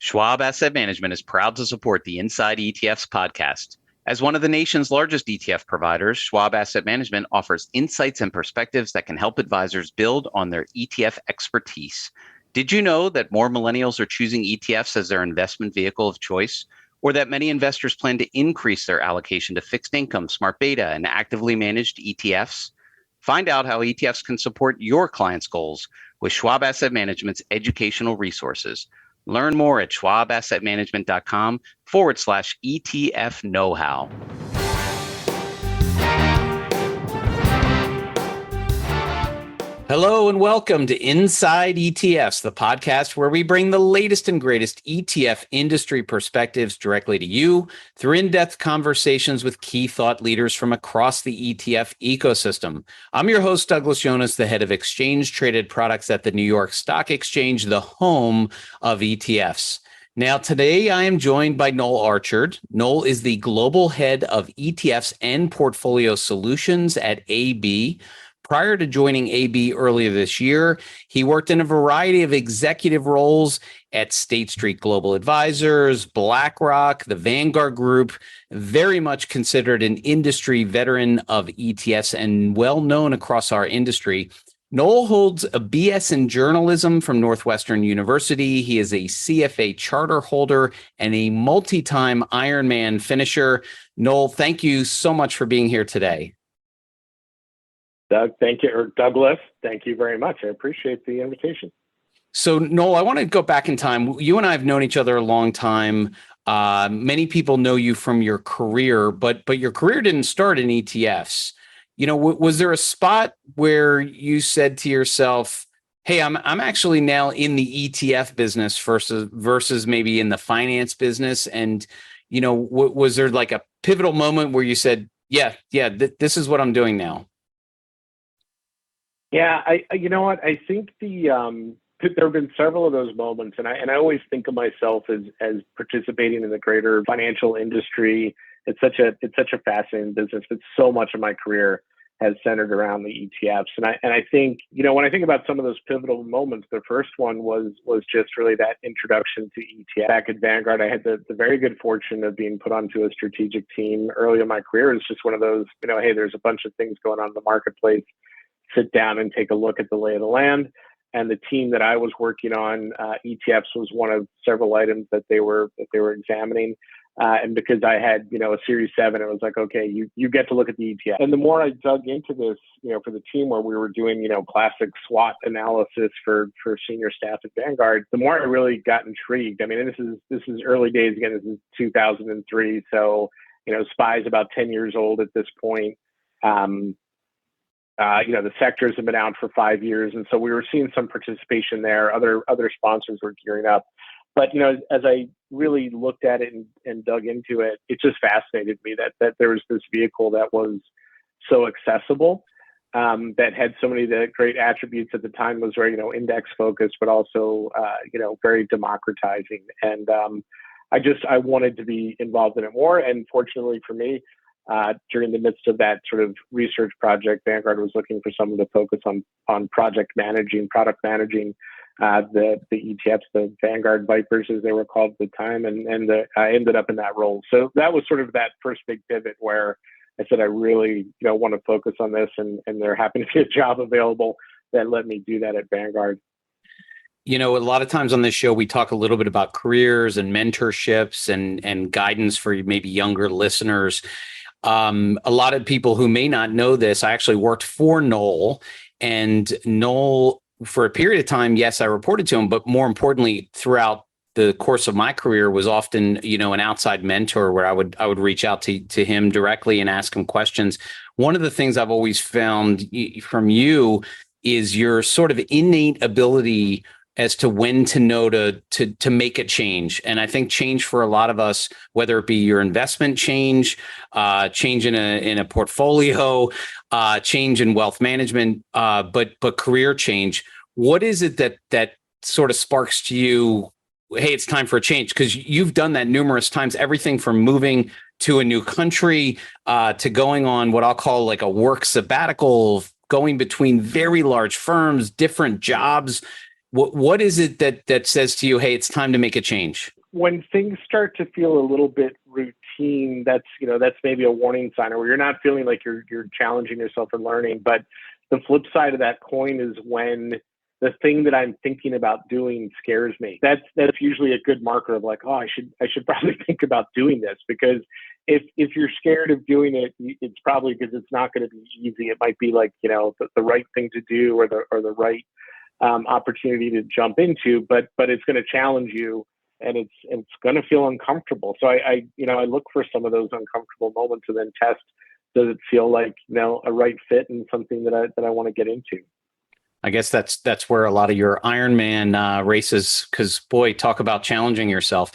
Schwab Asset Management is proud to support the Inside ETFs podcast. As one of the nation's largest ETF providers, Schwab Asset Management offers insights and perspectives that can help advisors build on their ETF expertise. Did you know that more millennials are choosing ETFs as their investment vehicle of choice? Or that many investors plan to increase their allocation to fixed income, smart beta, and actively managed ETFs? Find out how ETFs can support your clients' goals with Schwab Asset Management's educational resources. Learn more at schwabassetmanagement.com/ETF know-how. Hello and welcome to Inside ETFs, the podcast where we bring the latest and greatest ETF industry perspectives directly to you through in-depth conversations with key thought leaders from across the ETF ecosystem. I'm your host, Douglas Yones, the head of exchange-traded products at the New York Stock Exchange, the home of ETFs. Now, today I am joined by Noel Archard. Noel is the global head of ETFs and portfolio solutions at AB. Prior to joining AB earlier this year, he worked in a variety of executive roles at State Street Global Advisors, BlackRock, the Vanguard Group, very much considered an industry veteran of ETFs and well known across our industry. Noel holds a BS in journalism from Northwestern University. He is a CFA charter holder and a multi-time Ironman finisher. Noel, thank you so much for being here today. Doug, thank you, or Douglas, thank you very much. I appreciate the invitation. So, Noel, I want to go back in time. You and I have known each other a long time. Many people know you from your career, but your career didn't start in ETFs. You know, was there a spot where you said to yourself, "Hey, I'm actually now in the ETF business versus maybe in the finance business"? And you know, was there like a pivotal moment where you said, "Yeah, this is what I'm doing now"? Yeah, you know what? I think there have been several of those moments, and I always think of myself as participating in the greater financial industry. It's such a fascinating business, but so much of my career has centered around the ETFs. And I think, you know, when I think about some of those pivotal moments, the first one was just really that introduction to ETF. Back at Vanguard, I had the very good fortune of being put onto a strategic team early in my career. It's just one of those, you know, hey, there's a bunch of things going on in the marketplace. Sit down and take a look at the lay of the land. And the team that I was working on, ETFs was one of several items that they were examining. And because I had, you know, a Series 7, it was like, okay, you get to look at the ETF. And the more I dug into this, you know, for the team where we were doing, you know, classic SWOT analysis for senior staff at Vanguard, the more I really got intrigued. I mean, this is early days. Again, this is 2003. So, you know, SPY's about 10 years old at this point. You know, the sectors have been out for 5 years. And so we were seeing some participation there. Other sponsors were gearing up. But, you know, as I really looked at it and dug into it, it just fascinated me that there was this vehicle that was so accessible, that had so many of the great attributes at the time. Was very, you know, index focused, but also, you know, very democratizing. And I wanted to be involved in it more. And fortunately for me, during the midst of that sort of research project, Vanguard was looking for someone to focus on product managing the ETFs, the Vanguard Vipers, as they were called at the time, and I ended up in that role. So that was sort of that first big pivot where I said I really, you know, want to focus on this, and there happened to be a job available that let me do that at Vanguard. You know, a lot of times on this show, we talk a little bit about careers and mentorships and guidance for maybe younger listeners. A lot of people who may not know this, I actually worked for Noel, and Noel, for a period of time, yes, I reported to him, but more importantly, throughout the course of my career, was often, you know, an outside mentor where I would reach out to him directly and ask him questions. One of the things I've always found from you is your sort of innate ability as to when to know to make a change. And I think change for a lot of us, whether it be your investment change in a portfolio, change in wealth management, but career change. What is it that sort of sparks to you, hey, it's time for a change? Because you've done that numerous times, everything from moving to a new country to going on what I'll call like a work sabbatical, going between very large firms, different jobs. What is it that says to you, hey, it's time to make a change? When things start to feel a little bit routine, that's maybe a warning sign, or where you're not feeling like you're challenging yourself and learning. But the flip side of that coin is when the thing that I'm thinking about doing scares me. That's usually a good marker of like, oh, I should probably think about doing this, because if you're scared of doing it, it's probably because it's not going to be easy. It might be like, the right thing to do, or the right opportunity to jump into, but it's going to challenge you, and it's going to feel uncomfortable. So I look for some of those uncomfortable moments and then test, does it feel like, a right fit and something that I want to get into? I guess that's where a lot of your Ironman races, because boy, talk about challenging yourself.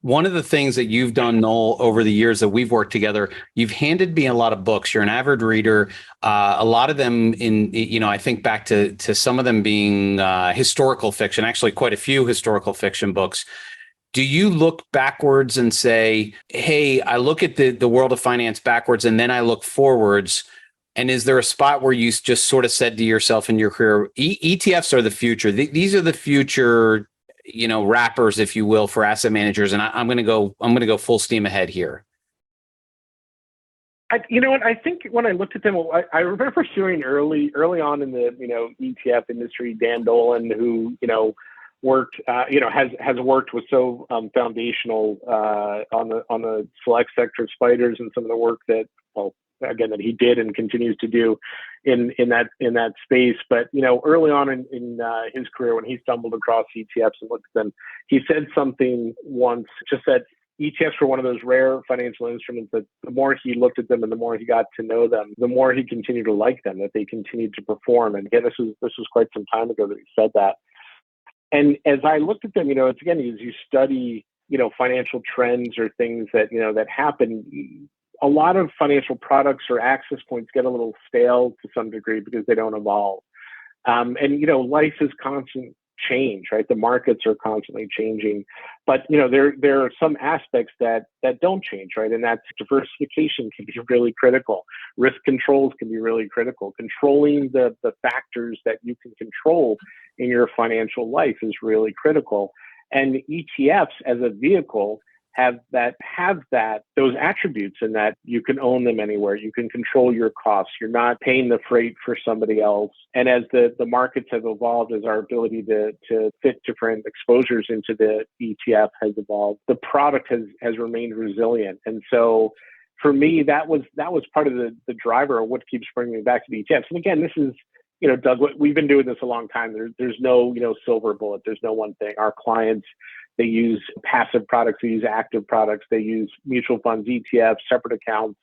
One of the things that you've done, Noel, over the years that we've worked together, you've handed me a lot of books. You're an avid reader. A lot of them I think back to some of them being historical fiction, actually quite a few historical fiction books. Do you look backwards and say, hey, I look at the world of finance backwards and then I look forwards? And is there a spot where you just sort of said to yourself in your career, ETFs are the future. These are the future, wrappers, if you will, for asset managers. And I'm going to go full steam ahead here. You know what? I think when I looked at them, I remember hearing early on in the ETF industry, Dan Dolan, who worked has worked with so foundational on the select sector spiders, and some of the work that that he did and continues to do in that space. But early on in his career, when he stumbled across ETFs and looked at them, he said something once, just that ETFs were one of those rare financial instruments that the more he looked at them and the more he got to know them, the more he continued to like them, that they continued to perform. And again, this was quite some time ago that he said that. And as I looked at them, it's again, as you study, financial trends or things that, that happen, a lot of financial products or access points get a little stale to some degree because they don't evolve. And, life is constant change, right? The markets are constantly changing, but, there are some aspects that don't change, right? And that's diversification can be really critical. Risk controls can be really critical. Controlling the factors that you can control in your financial life is really critical. And ETFs as a vehicle have those attributes, in that you can own them anywhere. You can control your costs. You're not paying the freight for somebody else. And as the markets have evolved, as our ability to fit different exposures into the ETF has evolved, the product has remained resilient. And so for me, that was part of the driver of what keeps bringing me back to the ETFs. And again, this is, Doug, we've been doing this a long time. There's no, silver bullet. There's no one thing. Our clients, they use passive products, they use active products, they use mutual funds, ETFs, separate accounts.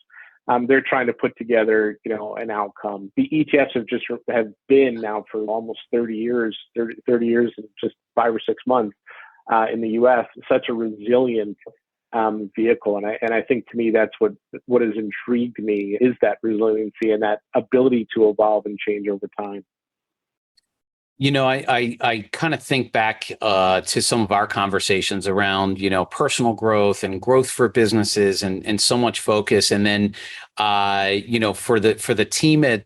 They're trying to put together, an outcome. The ETFs have been now for almost 30 years in just 5 or 6 months in the U.S. Such a resilient vehicle, and I think to me that's what has intrigued me, is that resiliency and that ability to evolve and change over time. I kind of think back to some of our conversations around, personal growth and growth for businesses and so much focus. And then, for the team at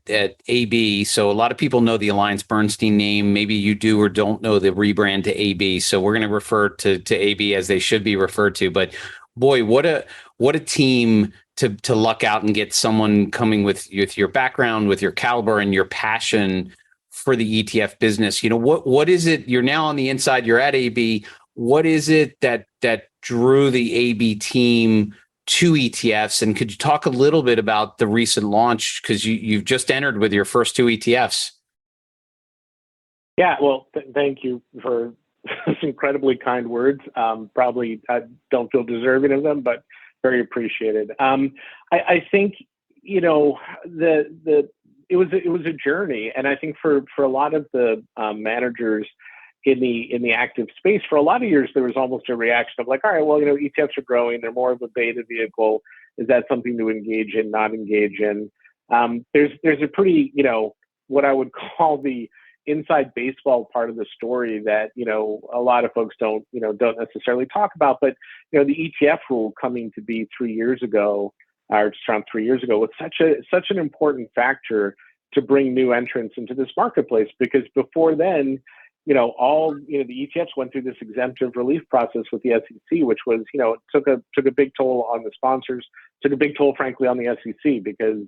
AB, so a lot of people know the AllianceBernstein name. Maybe you do or don't know the rebrand to AB. So we're going to refer to AB as they should be referred to. But boy, what a team to luck out and get someone coming with your background, with your caliber and your passion for the ETF business. What is it? You're now on the inside, you're at AB. What is it that drew the AB team to ETFs? And could you talk a little bit about the recent launch? Because you've just entered with your first 2 ETFs. Yeah, well, thank you for those incredibly kind words. Probably I don't feel deserving of them, but very appreciated. I think, it was a journey, and I think for a lot of the managers in the active space, for a lot of years there was almost a reaction of like, all right, well, ETFs are growing, they're more of a beta vehicle. Is that something to engage in, not engage in? There's a pretty, what I would call the inside baseball part of the story that a lot of folks don't necessarily talk about, but the ETF rule coming to be 3 years ago, or just around 3 years ago, was such an important factor to bring new entrants into this marketplace, because before then, the ETFs went through this exemptive relief process with the SEC, which was, it took a big toll on the sponsors, took a big toll, frankly, on the SEC because,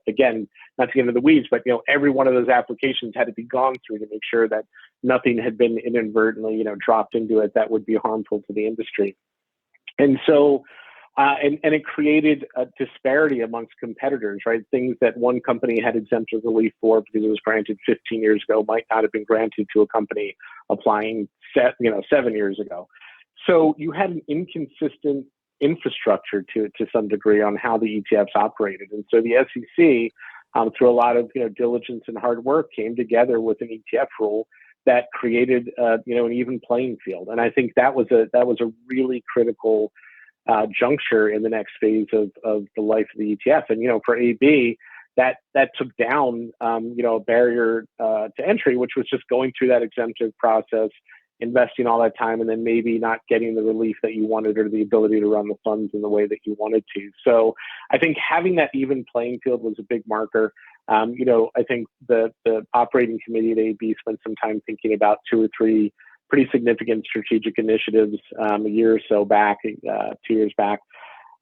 again, not to get into the weeds, but, every one of those applications had to be gone through to make sure that nothing had been inadvertently, dropped into it that would be harmful to the industry. And so, and it created a disparity amongst competitors, right? Things that one company had exemptive relief for because it was granted 15 years ago might not have been granted to a company applying 7 years ago. So you had an inconsistent infrastructure to some degree on how the ETFs operated. And so the SEC, through a lot of diligence and hard work, came together with an ETF rule that created an even playing field. And I think that was a really critical juncture in the next phase of the life of the ETF. And, for AB, that took down, a barrier to entry, which was just going through that exemptive process, investing all that time, and then maybe not getting the relief that you wanted or the ability to run the funds in the way that you wanted to. So I think having that even playing field was a big marker. I think the operating committee at AB spent some time thinking about 2 or 3 pretty significant strategic initiatives a year or so back, 2 years back,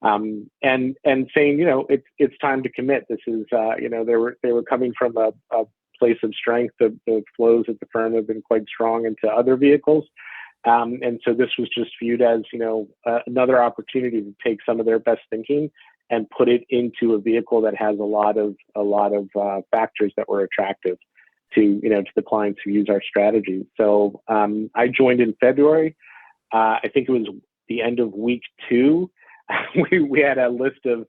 and saying, it's time to commit. This is, they were coming from a place of strength. The flows at the firm have been quite strong into other vehicles, and so this was just viewed as, another opportunity to take some of their best thinking and put it into a vehicle that has a lot of factors that were attractive to the clients who use our strategy. So I joined in February. I think it was the end of week 2. we had a list of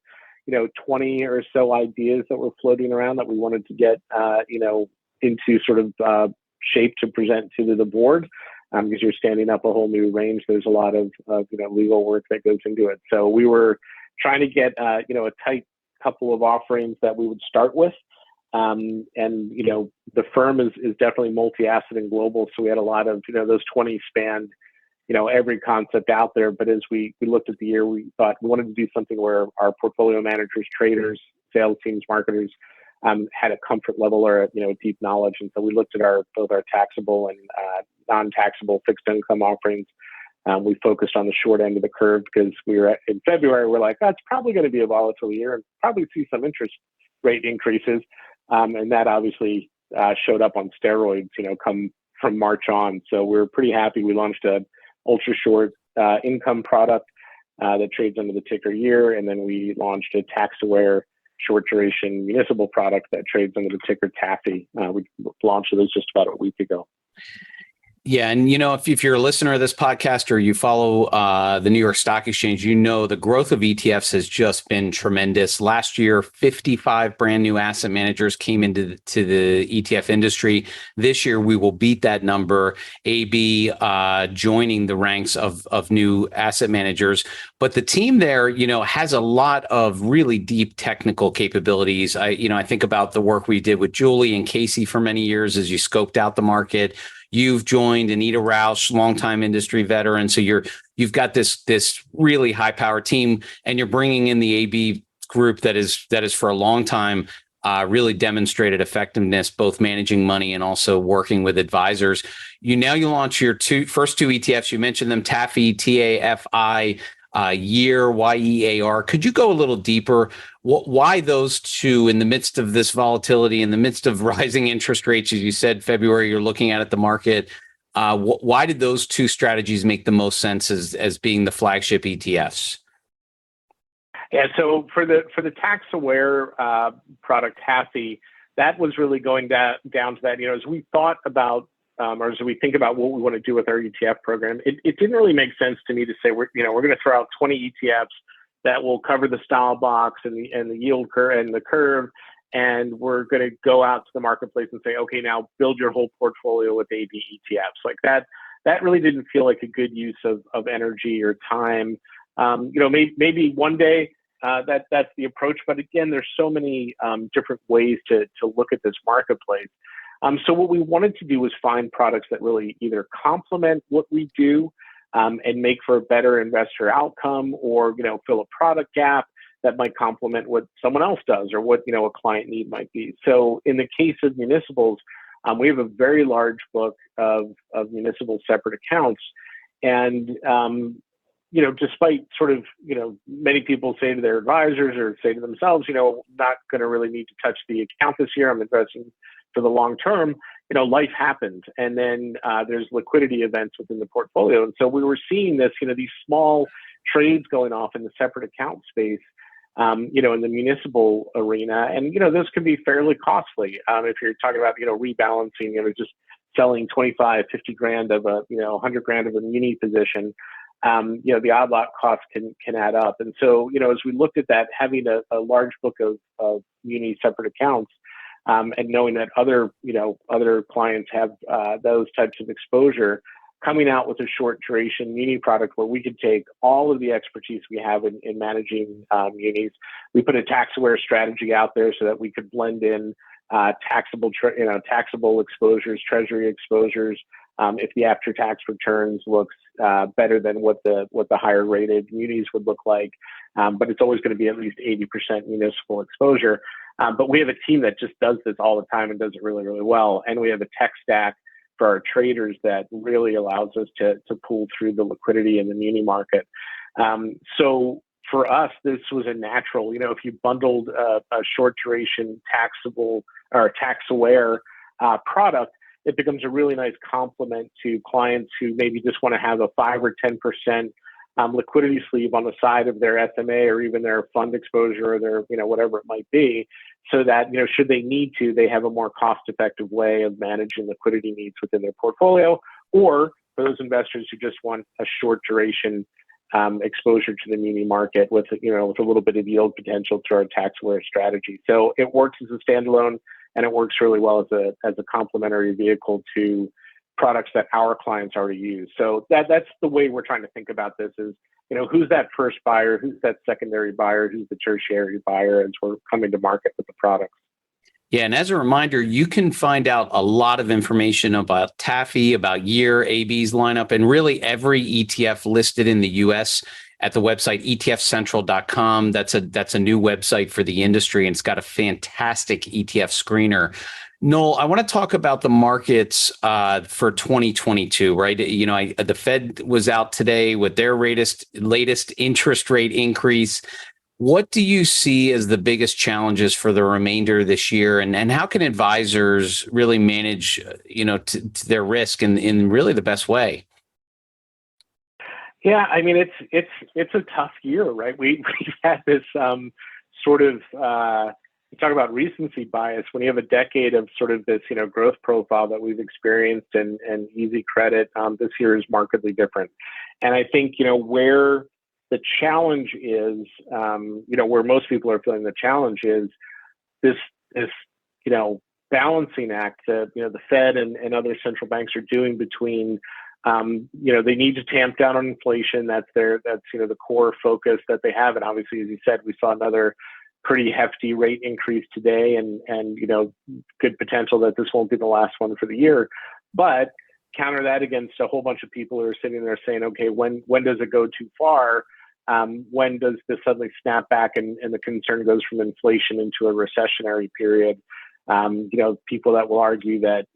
20 or so ideas that were floating around that we wanted to get into sort of shape to present to the board, because you're standing up a whole new range. There's a lot of legal work that goes into it. So we were trying to get a tight couple of offerings that we would start with. The firm is definitely multi-asset and global. So we had a lot of, those 20 spanned, every concept out there. But as we looked at the year, we thought we wanted to do something where our portfolio managers, traders, sales teams, marketers, had a comfort level or a deep knowledge. And so we looked at both our taxable and non-taxable fixed income offerings. We focused on the short end of the curve because in February, we're like, it's probably going to be a volatile year and probably see some interest rate increases. And that obviously showed up on steroids, come from March on. So we're pretty happy. We launched a ultra short income product that trades under the ticker YEAR. And then we launched a tax aware short duration municipal product that trades under the ticker TAFI. We launched those just about a week ago. Yeah. And, if you're a listener of this podcast or you follow the New York Stock Exchange, the growth of ETFs has just been tremendous. Last year, 55 brand new asset managers came into the ETF industry. This year, we will beat that number. AB joining the ranks of new asset managers. But the team there, has a lot of really deep technical capabilities. I think about the work we did with Julie and Casey for many years as you scoped out the market. You've joined Anita Rausch, longtime industry veteran. So you've got this really high power team, and you're bringing in the AB group that is for a long time really demonstrated effectiveness, both managing money and also working with advisors. You launch your first two ETFs. You mentioned them, TAFI, TAFI, YEAR, YEAR. Could you go a little deeper? Why those two in the midst of this volatility, in the midst of rising interest rates, as you said, February, you're looking at the market. Why did those two strategies make the most sense as being the flagship ETFs? Yeah, so for the tax aware product TAFI, that was really going down to that. As we thought about or as we think about what we want to do with our ETF program, it didn't really make sense to me to say we're going to throw out 20 ETFs that will cover the style box and the yield curve and the curve, and we're going to go out to the marketplace and say, okay, now build your whole portfolio with AB ETFs. Like that really didn't feel like a good use of energy or time. Maybe one day that's the approach, but again, there's so many different ways to look at this marketplace. So what we wanted to do was find products that really either complement what we do and make for a better investor outcome, or fill a product gap that might complement what someone else does or what a client need might be. So in the case of municipals, We have a very large book of municipal separate accounts. And, despite sort of, many people say to their advisors or say to themselves, not going to really need to touch the account this year. I'm investing for the long term. Life happens. And then there's liquidity events within the portfolio. And so we were seeing this, these small trades going off in the separate account space, in the municipal arena. And, this can be fairly costly. If you're talking about, rebalancing, just selling 25, 50 grand of a, 100 grand of a muni position, the odd lot cost can add up. And so, as we looked at that, having a large book of muni separate accounts, and knowing that other clients have those types of exposure, coming out with a short duration muni product where we could take all of the expertise we have in managing munis. We put a tax aware strategy out there so that we could blend in taxable exposures, treasury exposures. If the after tax returns looks better than what the higher rated munis would look like, but it's always going to be at least 80% municipal exposure. But we have a team that just does this all the time and does it really, really well. And we have a tech stack for our traders that really allows us to pull through the liquidity in the muni market. So for us, this was a natural, if you bundled a short duration taxable or tax aware product, it becomes a really nice complement to clients who maybe just want to have a 5 or 10% liquidity sleeve on the side of their SMA or even their fund exposure or their, whatever it might be, so that, should they need to, they have a more cost-effective way of managing liquidity needs within their portfolio, or for those investors who just want a short duration exposure to the muni market with a little bit of yield potential through our tax-aware strategy. So it works as a standalone, and it works really well as a complementary vehicle to products that our clients already use. So that's the way we're trying to think about this is, who's that first buyer, who's that secondary buyer, who's the tertiary buyer as we're coming to market with the products. Yeah, and as a reminder, you can find out a lot of information about TAFI, about YEAR, AB's lineup, and really every ETF listed in the U.S. at the website etfcentral.com. That's a new website for the industry, and it's got a fantastic ETF screener. Noel, I want to talk about the markets for 2022, right? The Fed was out today with their latest interest rate increase. What do you see as the biggest challenges for the remainder of this year, and how can advisors really manage, to their risk in really the best way? Yeah, I mean, it's a tough year, right? We've had this sort of you talk about recency bias when you have a decade of sort of this growth profile that we've experienced and easy credit. This year is markedly different, and I think where the challenge is, where most people are feeling the challenge is this balancing act that the Fed and other central banks are doing between they need to tamp down on inflation. That's the core focus that they have, and obviously, as you said, we saw another pretty hefty rate increase today, and good potential that this won't be the last one for the year. But counter that against a whole bunch of people who are sitting there saying, okay, when does it go too far? When does this suddenly snap back and the concern goes from inflation into a recessionary period? People that will argue that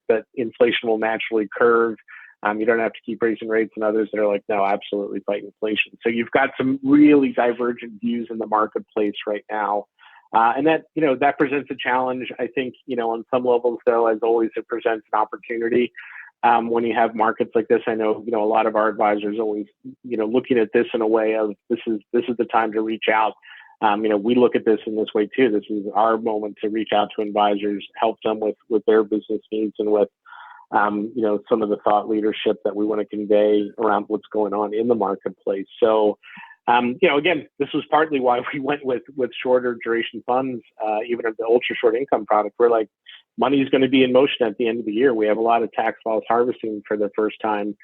that inflation will naturally curve. You don't have to keep raising rates, and others that are like, no, absolutely fight inflation. So you've got some really divergent views in the marketplace right now. And that presents a challenge. I think, on some levels, though, as always, it presents an opportunity. When you have markets like this, I know, a lot of our advisors always, looking at this in a way of this is the time to reach out. We look at this in this way too. This is our moment to reach out to advisors, help them with their business needs and with some of the thought leadership that we want to convey around what's going on in the marketplace. So, again, this was partly why we went with shorter duration funds, even of the ultra short income product. We're like, money is going to be in motion at the end of the year. We have a lot of tax loss harvesting for the first time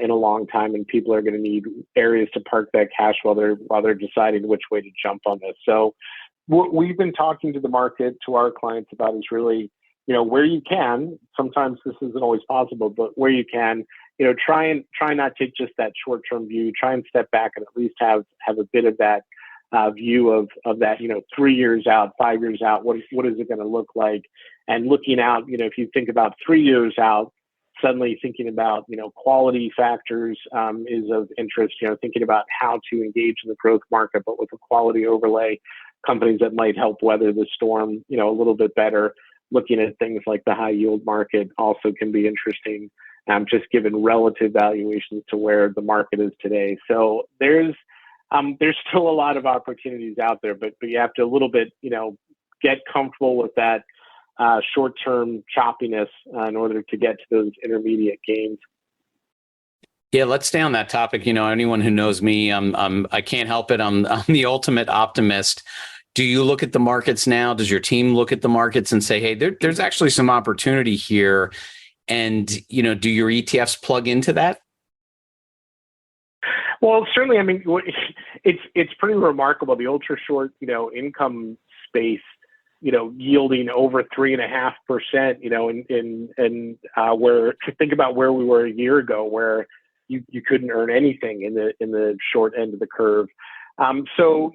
in a long time, and people are going to need areas to park that cash while they're deciding which way to jump on this. So, what we've been talking to the market, to our clients about is really, where you can. Sometimes this isn't always possible, but where you can, try not take just that short-term view. Try and step back and at least have a bit of that view of that, 3 years out, 5 years out, what is it going to look like? And looking out, if you think about 3 years out, suddenly thinking about, quality factors is of interest, thinking about how to engage in the growth market, but with a quality overlay, companies that might help weather the storm, a little bit better. Looking at things like the high yield market also can be interesting, just given relative valuations to where the market is today. So there's still a lot of opportunities out there, but you have to a little bit, get comfortable with that short-term choppiness in order to get to those intermediate gains. Yeah, let's stay on that topic. Anyone who knows me, I can't help it. I'm the ultimate optimist. Do you look at the markets now? Does your team look at the markets and say, hey, there's actually some opportunity here? And, do your ETFs plug into that? Well, certainly. I mean, it's pretty remarkable. The ultra short, income space, yielding over 3.5%, in where, think about where we were a year ago, where you couldn't earn anything in the short end of the curve. So,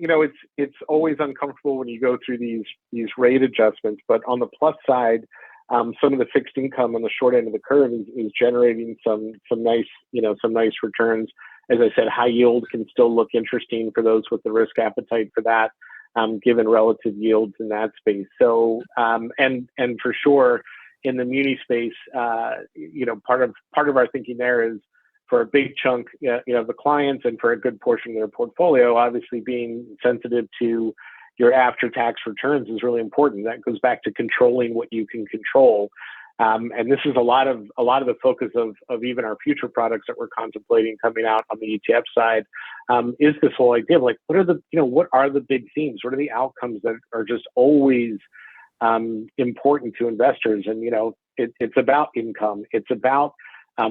it's always uncomfortable when you go through these rate adjustments, but on the plus side, some of the fixed income on the short end of the curve is generating some nice returns. As I said, high yield can still look interesting for those with the risk appetite for that, given relative yields in that space. So, and for sure in the muni space, part of our thinking there is, for a big chunk, of the clients and for a good portion of their portfolio, obviously being sensitive to your after-tax returns is really important. That goes back to controlling what you can control. And this is a lot of the focus of even our future products that we're contemplating coming out on the ETF side, is this whole idea of like, what are the big themes? What are the outcomes that are just always important to investors? And, it's about income. It's about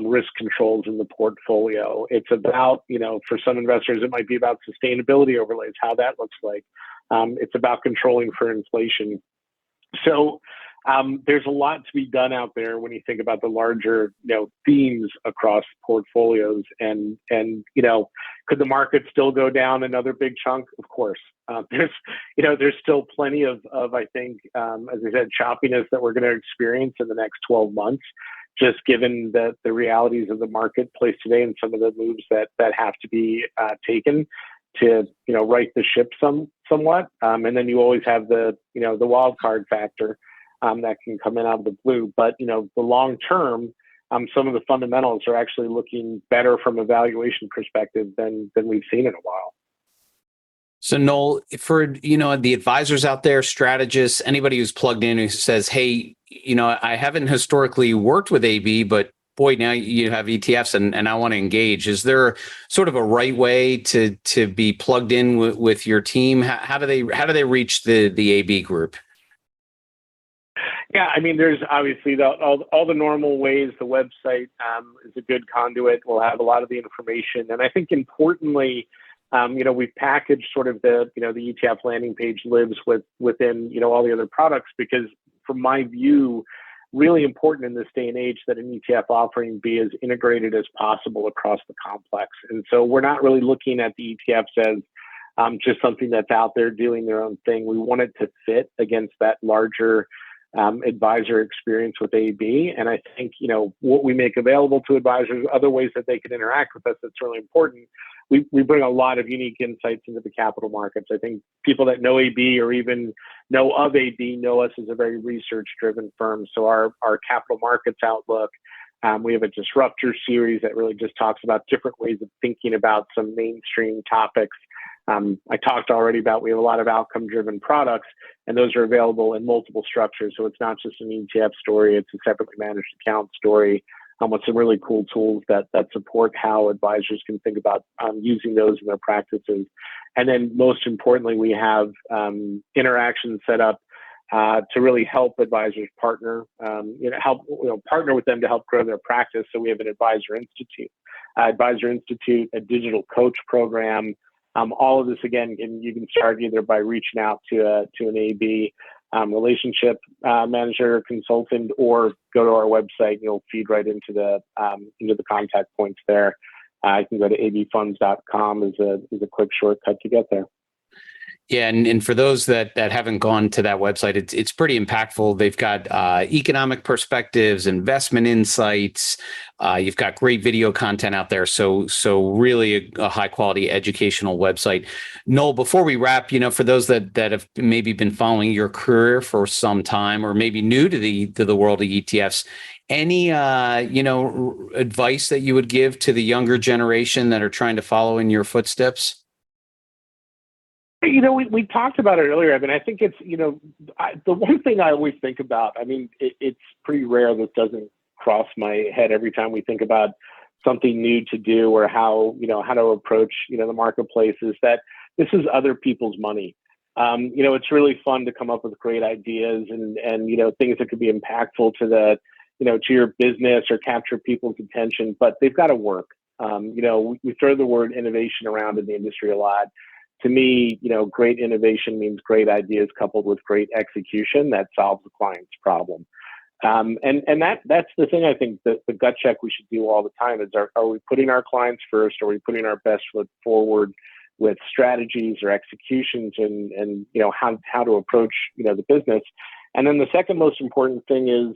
risk controls in the portfolio. It's about, for some investors, it might be about sustainability overlays, how that looks like. It's about controlling for inflation. So there's a lot to be done out there when you think about the larger, themes across portfolios. And could the market still go down another big chunk? Of course. There's still plenty of I think, as I said, choppiness that we're going to experience in the next 12 months. Just given the realities of the marketplace today and some of the moves that have to be taken to right the ship somewhat, and then you always have the wild card factor that can come in out of the blue. But the long term, some of the fundamentals are actually looking better from a valuation perspective than we've seen in a while. So Noel, for the advisors out there, strategists, anybody who's plugged in who says, hey, I haven't historically worked with AB, but boy, now you have ETFs and I want to engage. Is there sort of a right way to be plugged in with your team? How do they reach the AB group? Yeah, I mean, there's obviously all the normal ways. The website is a good conduit. We'll have a lot of the information, and I think importantly, we've packaged sort of the ETF landing page lives within all the other products, because from my view, really important in this day and age that an ETF offering be as integrated as possible across the complex. And so we're not really looking at the ETFs as just something that's out there doing their own thing. We want it to fit against that larger advisor experience with AB. And I think, what we make available to advisors, other ways that they can interact with us, that's really important. We bring a lot of unique insights into the capital markets. I think people that know AB or even know of AB know us as a very research-driven firm. So our capital markets outlook, we have a disruptor series that really just talks about different ways of thinking about some mainstream topics. I talked already about, we have a lot of outcome-driven products, and those are available in multiple structures. So it's not just an ETF story, it's a separately managed account story. With some really cool tools that support how advisors can think about using those in their practices. And then most importantly, we have interactions set up to really help advisors partner, partner with them to help grow their practice. So we have an Advisor Institute, a digital coach program. All of this, again, you can start either by reaching out to an AB relationship manager or consultant, or go to our website and you'll feed right into the contact points there. You can go to abfunds.com as a quick shortcut to get there. Yeah, and for those that haven't gone to that website, it's pretty impactful. They've got economic perspectives, investment insights. You've got great video content out there. So really a high quality educational website. Noel, before we wrap, for those that have maybe been following your career for some time, or maybe new to the world of ETFs, any advice that you would give to the younger generation that are trying to follow in your footsteps? We talked about it earlier. I mean, I think it's, the one thing I always think about, it's pretty rare this doesn't cross my head every time we think about something new to do or how to approach, the marketplace, is that this is other people's money. It's really fun to come up with great ideas and things that could be impactful to to your business or capture people's attention, but they've got to work. We throw the word innovation around in the industry a lot. To me, great innovation means great ideas coupled with great execution that solves the client's problem. And that's the thing. I think that the gut check we should do all the time is, are we putting our clients first? Are we putting our best foot forward with strategies or executions and how to approach, the business? And then the second most important thing is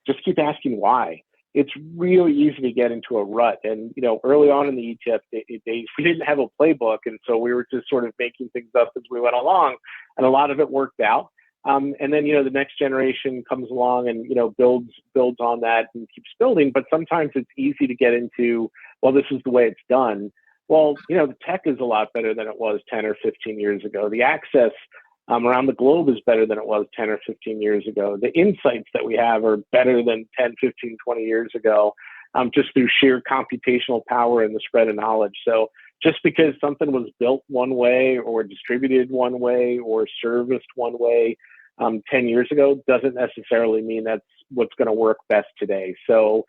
just keep asking why. It's really easy to get into a rut. And, early on in the ETF days, we didn't have a playbook. And so we were just sort of making things up as we went along. And a lot of it worked out. And then, the next generation comes along and, builds on that and keeps building. But sometimes it's easy to get into, well, this is the way it's done. Well, the tech is a lot better than it was 10 or 15 years ago. The access around the globe is better than it was 10 or 15 years ago. The insights that we have are better than 10, 15, 20 years ago, just through sheer computational power and the spread of knowledge. So just because something was built one way or distributed one way or serviced one way 10 years ago doesn't necessarily mean that's what's going to work best today. So,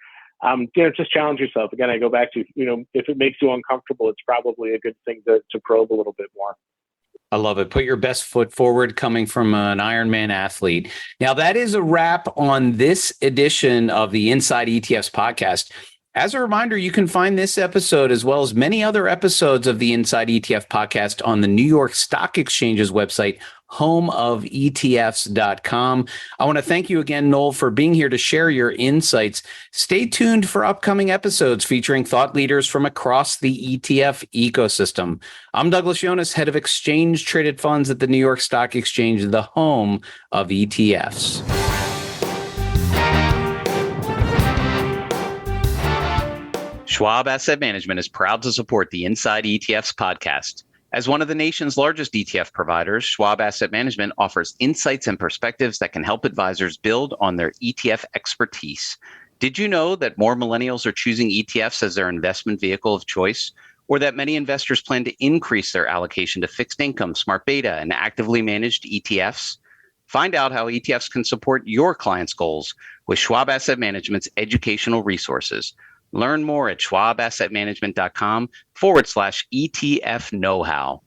just challenge yourself. Again, I go back to, if it makes you uncomfortable, it's probably a good thing to probe a little bit more. I love it. Put your best foot forward, coming from an Ironman athlete. Now, that is a wrap on this edition of the Inside ETFs podcast. As a reminder, you can find this episode as well as many other episodes of the Inside ETF podcast on the New York Stock Exchange's website, homeofetfs.com. I want to thank you again, Noel, for being here to share your insights. Stay tuned for upcoming episodes featuring thought leaders from across the ETF ecosystem. I'm Douglas Yones, head of exchange traded funds at the New York Stock Exchange, the home of ETFs. Schwab Asset Management is proud to support the Inside ETFs podcast. As one of the nation's largest ETF providers, Schwab Asset Management offers insights and perspectives that can help advisors build on their ETF expertise. Did you know that more millennials are choosing ETFs as their investment vehicle of choice? Or that many investors plan to increase their allocation to fixed income, smart beta, and actively managed ETFs? Find out how ETFs can support your clients' goals with Schwab Asset Management's educational resources. Learn more at schwabassetmanagement.com/ETF know-how.